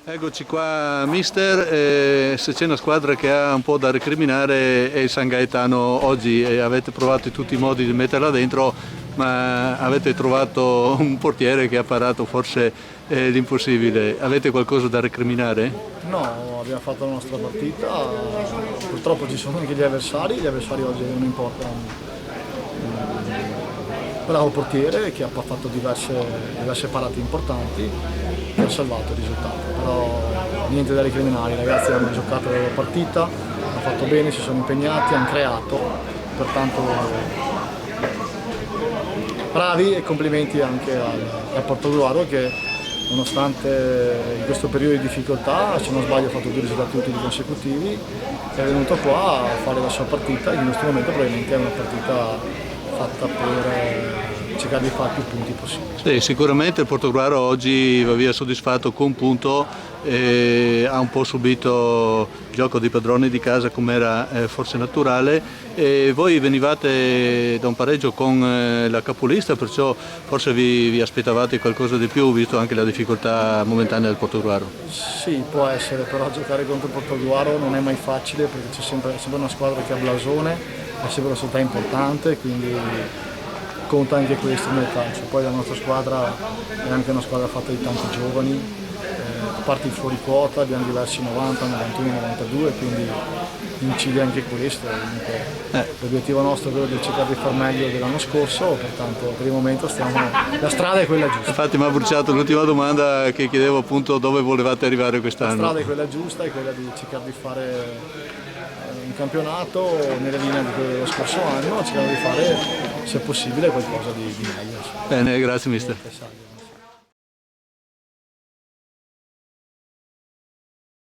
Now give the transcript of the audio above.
Eccoci qua mister, se c'è una squadra che ha un po' da recriminare è il San Gaetano oggi e avete provato in tutti i modi di metterla dentro, ma avete trovato un portiere che ha parato forse l'impossibile. Avete qualcosa da recriminare? No, abbiamo fatto la nostra partita, purtroppo ci sono anche gli avversari oggi non importano. Bravo portiere che ha fatto diverse parate importanti che ha salvato il risultato, però niente da recriminare, i ragazzi hanno giocato la loro partita, hanno fatto bene, si sono impegnati, hanno creato, pertanto bravi e complimenti anche al Portogruaro che nonostante in questo periodo di difficoltà, se non sbaglio ha fatto 2 risultati utili consecutivi, è venuto qua a fare la sua partita e in questo momento probabilmente è una partita fatta per cercare di fare più punti possibili. Sì, sicuramente il Portogruaro oggi va via soddisfatto con un punto, ha un po' subito il gioco di padroni di casa come era forse naturale e voi venivate da un pareggio con la capolista, perciò forse vi aspettavate qualcosa di più visto anche la difficoltà momentanea del Portogruaro. Sì, può essere, però giocare contro il Portogruaro non è mai facile perché è sempre una squadra che ha blasone, è sempre una società importante, quindi conta anche questo nel calcio. Poi la nostra squadra è anche una squadra fatta di tanti giovani, a parte il fuori quota abbiamo diversi 90, 91, 92, quindi incide anche questo. L'obiettivo nostro è quello di cercare di far meglio dell'anno scorso, pertanto per il momento la strada è quella giusta. Infatti mi ha bruciato l'ultima domanda che chiedevo appunto dove volevate arrivare quest'anno. La strada è quella giusta, è quella di cercare di fare un campionato nelle linee di quello dello scorso anno, cercando di fare se possibile qualcosa di meglio. Bene, grazie mister.